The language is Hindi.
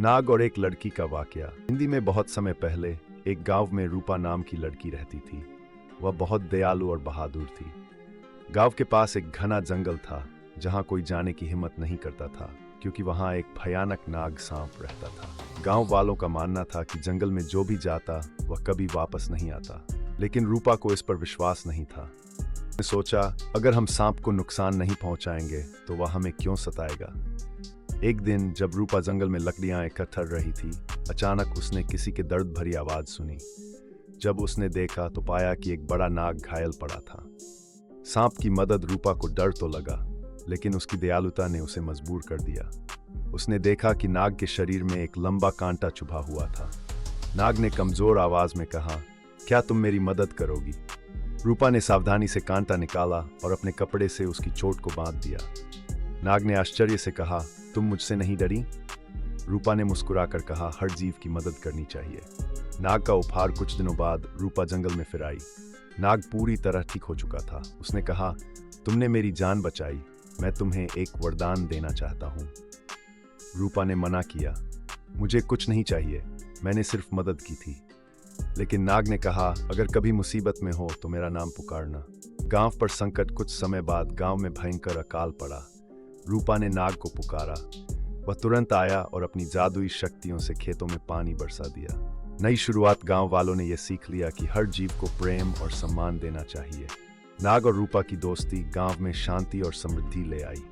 नाग और एक लड़की का वाकया। हिंदी में बहुत समय पहले एक गांव में रूपा नाम की लड़की रहती थी। वह बहुत दयालु और बहादुर थी। गांव के पास एक घना जंगल था जहां कोई जाने की हिम्मत नहीं करता था, क्योंकि वहां एक भयानक नाग सांप रहता था। गांव वालों का मानना था कि जंगल में जो भी जाता वह कभी वापस नहीं आता, लेकिन रूपा को इस पर विश्वास नहीं था। उसने सोचा, अगर हम सांप को नुकसान नहीं पहुंचाएंगे तो वह हमें क्यों सताएगा। एक दिन जब रूपा जंगल में लकड़ियां इकट्ठा रही थी, अचानक उसने किसी के दर्द भरी आवाज सुनी। जब उसने देखा तो पाया कि एक बड़ा नाग घायल पड़ा था। सांप की मदद रूपा को डर तो लगा, लेकिन उसकी दयालुता ने उसे मजबूर कर दिया। उसने देखा कि नाग के शरीर में एक लंबा कांटा चुभा हुआ था। नाग ने कमजोर आवाज में कहा, क्या तुम मेरी मदद करोगी? रूपा ने सावधानी से कांटा निकाला और अपने कपड़े से उसकी चोट को बांध दिया। नाग ने आश्चर्य से कहा, तुम मुझसे नहीं डरी? रूपा ने मुस्कुराकर कहा, हर जीव की मदद करनी चाहिए। नाग का उपहार कुछ दिनों बाद रूपा जंगल में फिर आई। नाग पूरी तरह ठीक हो चुका था। उसने कहा, तुमने मेरी जान बचाई, मैं तुम्हें एक वरदान देना चाहता हूँ। रूपा ने मना किया, मुझे कुछ नहीं चाहिए, मैंने सिर्फ मदद की थी। लेकिन नाग ने कहा, अगर कभी मुसीबत में हो तो मेरा नाम पुकारना। गांव पर संकट। कुछ समय बाद गांव में भयंकर अकाल पड़ा। रूपा ने नाग को पुकारा। वह तुरंत आया और अपनी जादुई शक्तियों से खेतों में पानी बरसा दिया। नई शुरुआत। गांव वालों ने यह सीख लिया कि हर जीव को प्रेम और सम्मान देना चाहिए। नाग और रूपा की दोस्ती गांव में शांति और समृद्धि ले आई।